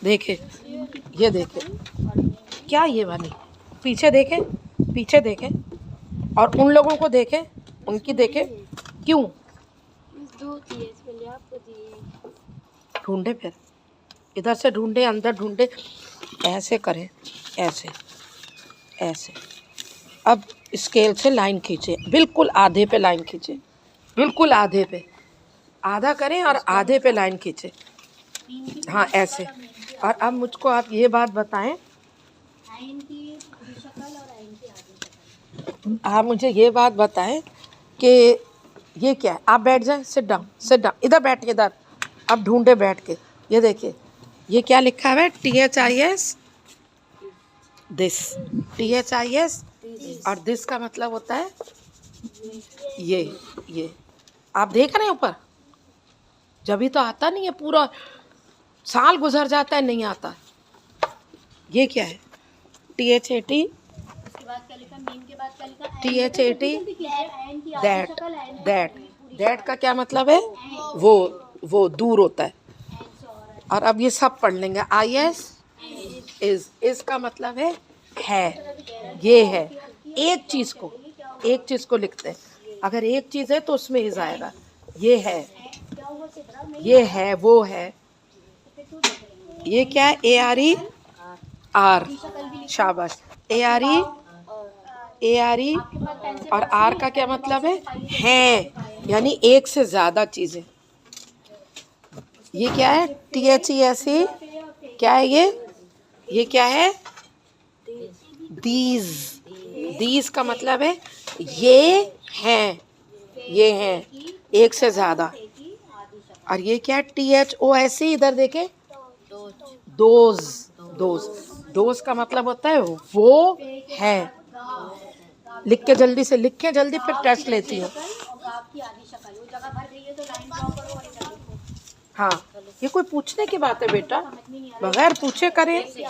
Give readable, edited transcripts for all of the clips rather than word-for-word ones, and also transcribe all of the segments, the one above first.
देखे, ये देखे क्या ये वाली, पीछे देखे, पीछे देखे, और उन लोगों को देखे, उनकी देखे, क्यों ढूंढे, फिर इधर से ढूंढे, अंदर ढूंढे, ऐसे करें, ऐसे ऐसे। अब स्केल से लाइन खींचे, बिल्कुल आधे पे लाइन खींचे, बिल्कुल आधे पे, आधा करें और आधे पे लाइन खींचे। हाँ ऐसे। और अब मुझको आप ये बात बताएं, आप मुझे ये बात बताएं कि ये क्या है। आप बैठ जाएं, सिट डाउन, सिट डाउन, इधर बैठिए, इधर। अब ढूंढे बैठ के, ये देखिए ये क्या लिखा है, THIS, दिस, THIS, और दिस का मतलब होता है ये आप देख रहे हैं ऊपर। जब भी तो आता नहीं है, पूरा साल गुजर जाता है, नहीं आता। ये क्या है, THAT, दैट का क्या मतलब है, वो दूर होता है। और अब ये सब पढ़ लेंगे। IS, इज का मतलब है, ये है। एक चीज को लिखते हैं, अगर एक चीज है तो उसमें इज आएगा। ये है, वो है। ये क्या है, ARE, R, शाबाश, ARE, और R का क्या मतलब है, यानी एक से ज्यादा चीजें। ये क्या है, THESE, क्या है ये क्या है, दीज का मतलब है ये हैं, एक से ज्यादा। और ये क्या है, THOSE, इधर देखे, दोज का मतलब होता है वो है। लिख के जल्दी से, लिखें जल्दी, फिर टेस्ट लेती हूँ। हाँ, ये कोई पूछने की बात है बेटा, बगैर पूछे करें।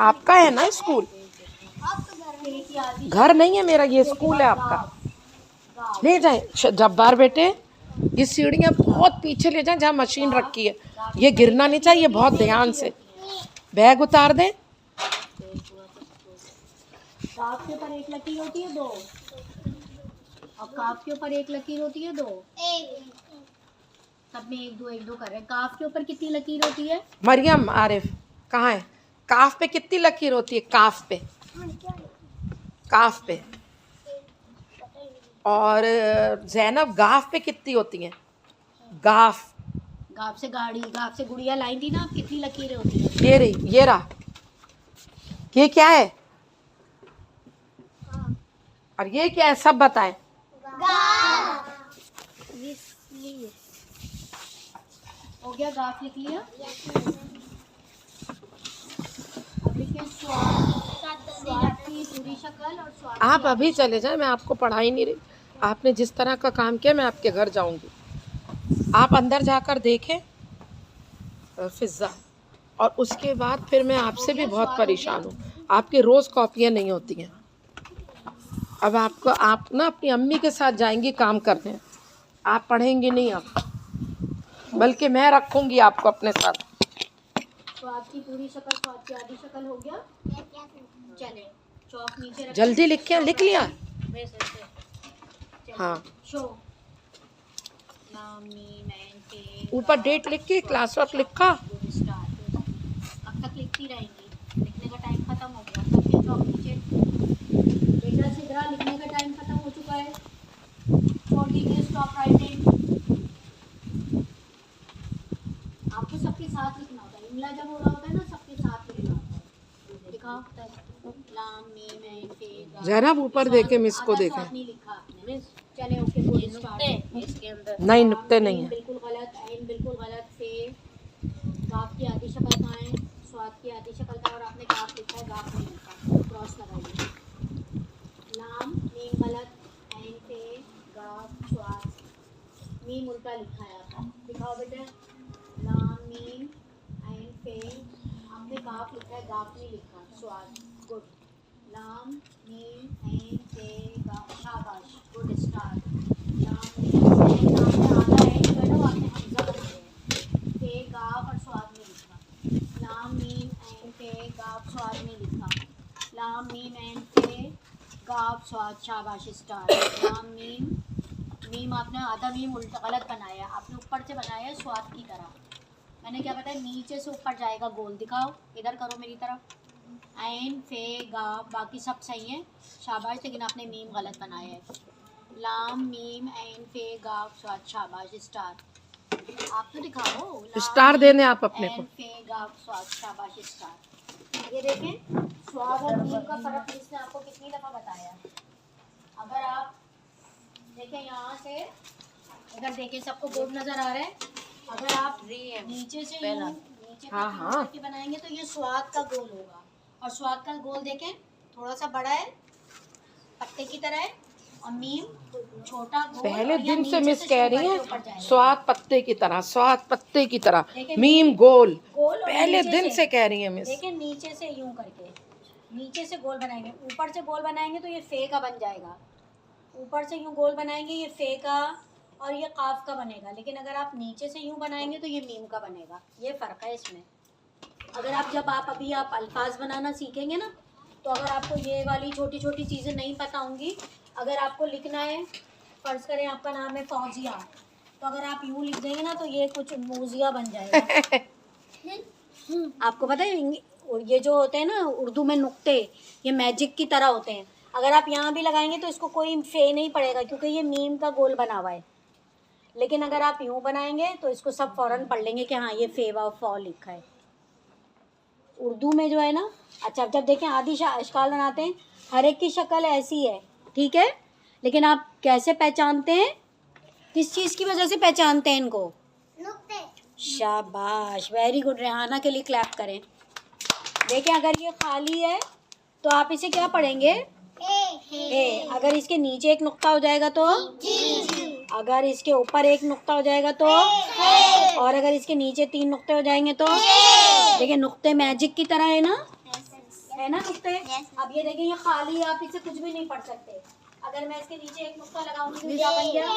आपका है ना स्कूल, घर नहीं है मेरा, ये स्कूल है आपका। ले जाए जब्बार बेटे, ये सीढ़ियाँ बहुत पीछे ले जाएं, जहाँ मशीन रखी है। ये गिरना नहीं चाहिए, बहुत ध्यान से। बैग उतार दें। काफ के ऊपर एक लकीर होती है, 2, और काफ के ऊपर एक लकीर होती है, 2। सब में 1 2 1 2 कर रहे हैं। काफ के ऊपर कितनी लकीर होती है? मरियम आरिफ कहाँ है? काफ पे कितनी लकीर होती है? काफ पे। और जैनब, गाफ पे कितनी होती हैं? गाफ से गाड़ी, गाफ से गुड़िया लाई थी ना, कितनी लकीरें होती हैं? ये रहा। ये क्या है? और ये क्या है, सब बताएं। हो गया, गाफ लिख लिया। अब लिखें स्वाद की पूरी शक्ल और स्वाद। आप अभी चले जाएं, मैं आपको पढ़ा ही नहीं रही। आपने जिस तरह का काम किया, मैं आपके घर जाऊंगी। आप अंदर जाकर देखें फिज़ा, और उसके बाद फिर मैं आपसे भी बहुत परेशान हूँ। आपकी रोज़ कॉपियाँ नहीं होती हैं। अब आप ना अपनी अम्मी के साथ जाएंगी काम करने, आप पढ़ेंगी नहीं अब, बल्कि मैं रखूंगी आपको अपने साथ। स्वाद की पूरी शक्ल, स्वाद की आधी शक्ल हो गया। चले, चौक नीचे रख, जल्दी लिख लिया। हाँ, ऊपर डेट लिख के, क्लास वर्क लिखा। अब तक लिखती रहेंगी, लिखने का टाइम खत्म हो गया। सबके चौक नीचे, बेटा सिद्धरा, लिखने का टाइम खत्म हो चुका है। Stop writing. आपको सबके साथ लिखना होता है। इमला जब हो रहा होता है ना, सबके साथ लिखना होता है। लिखा लाम मीम ऐन पे। जरा ऊपर देखे, मिस को देखे। नहीं लिखा आपने। चले, ओके, बोल स्टार्ट। इसके अंदर नहीं, नुक्ते नहीं है। बिल्कुल गलत, ऐन बिल्कुल गलत। से गाफ की आधी शक्ल कहाँ है? स्वाद की आधी शक्ल का, और आपने गाफ लिखा है, गाफ नहीं लिखा, क्रॉस लगाइए। लाम मीम गलत, ऐन पे गाफ स्वाद, मीम उल्टा लिखा है आपका। दिखाओ बेटा, लाम मीम ऐन पे, आपने गाफ लिखा है, गाफ नहीं लिखा, स्वाद। गुड। लाम मीम ऐन पे गाफ, शाबाश, गुड स्टार। लाम मीम ऐन, आपने आधा ऐन मैडम, आपने हमजा बन गया। पे गाफ और स्वाद नहीं लिखा। लाम लाम मीम ऐन पे गाफ स्वाद नहीं लिखा। लाम मीम ऐन पे गाफ स्वाद, शाबाश स्टार। लाम मीम, मीम आपने आधा मीम उल्टा गलत बनाया, आपने ऊपर से बनाया है स्वाद की तरह। मैंने क्या बताया, नीचे से ऊपर जाएगा गोल, दिखाओ इधर करो मेरी तरफ। ऐन फे गाफ बाकी सब सही है, शाबाश, लेकिन आपने मीम गलत बनाया है। लाम मीम ऐन फे गाफ स्वाद, शाबाश स्टार। आप तो दिखाओ, लाम स्टार देने आप अपने ऐन को। फे गाफ स्वाद, शाबाश स्टार। ये देखें स्वाद और मीम का फर्क इसने आपको कितनी दफ़ा बताया। अगर आप देखें यहाँ से इधर देखें, सबको बोर्ड नज़र आ रहा है। अगर आप नीचे से नीचे हाँ, तक हाँ। करके बनाएंगे तो ये स्वाद का गोल होगा, और स्वाद का गोल देखें थोड़ा सा बड़ा है, पत्ते की तरह है, और मीम छोटा गोल। पहले और ये दिन से नीचे मिस कह रही शुगर के हैं ऊपर जाएगा। स्वाद पत्ते की तरह, स्वाद पत्ते की तरह, देखिए, मीम गोल। गोल और पहले नीचे दिन से कह रही हैं मिस। देखिए नीचे से यूं करके, नीचे से गोल बनाएंगे, ऊपर से गोल बनाएंगे तो ये फे का बन जाएगा। ऊपर से यूं गोल बनाएंगे ये फे का और ये काफ का बनेगा, लेकिन अगर आप नीचे से यूं बनाएंगे तो ये मीम का बनेगा। ये फ़र्क है इसमें। अगर आप अभी आप अल्फाज बनाना सीखेंगे ना, तो अगर आपको ये वाली छोटी छोटी चीज़ें नहीं पता होंगी, अगर आपको लिखना है, फ़र्ज़ करें आपका नाम है फौजिया, तो अगर आप यूं लिख देंगे ना तो ये कुछ मूजिया बन जाएगा। आपको पता है ये जो होते हैं ना उर्दू में नुक्ते, ये मैजिक की तरह होते हैं। अगर आप यहाँ भी लगाएंगे तो इसको कोई फे नहीं पड़ेगा, क्योंकि ये मीम का गोल बना हुआ है। लेकिन अगर आप यूँ बनाएंगे तो इसको सब फ़ौरन पढ़ लेंगे कि हाँ ये फे व फौ लिखा है उर्दू में जो है ना। अच्छा, अब जब देखें आदि अशकाल बनाते हैं, हर एक की शक्ल ऐसी है, ठीक है, लेकिन आप कैसे पहचानते हैं, किस चीज़ की वजह से पहचानते हैं इनको? शाबाश, वेरी गुड। रेहाना के लिए क्लैप करें। देखें अगर ये खाली है तो आप इसे क्या पढ़ेंगे? ए। अगर इसके नीचे एक नुक्ता हो जाएगा तो अगर इसके ऊपर एक नुक्ता हो जाएगा तो और अगर इसके नीचे 3 नुक्ते हो जाएंगे तो देखिए नुक्ते मैजिक की तरह है ना, है ना नुक्ते। अब ये देखिए ये खाली है, आप इसे कुछ भी नहीं पढ़ सकते। अगर मैं इसके नीचे एक नुक्ता लगाऊंगी तो क्या बन गया?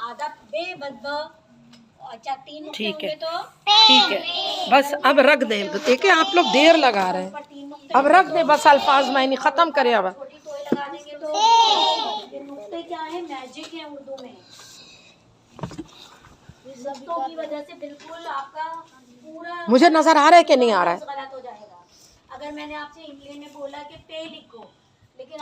आधा बे बदबा। अच्छा 3 नुक्ते ठीक है, होंगे तो ठीक है, बस अब रख दें। देखिए आप लोग देर लगा रहे हैं, अब रख दे बस। अल्फाज मैंने ख़त्म करे अब। छोटी टोई लगा देंगे तो ये नुक्ते क्या है, मैजिक है उर्दू में। इस नुक्तों की वजह से बिल्कुल आपका पूरा मुझे नजर आ रहा है कि नहीं आ रहा है? गलत हो जाएगा। अगर मैंने आपसे इंग्लिश में बोला कि पे लिखो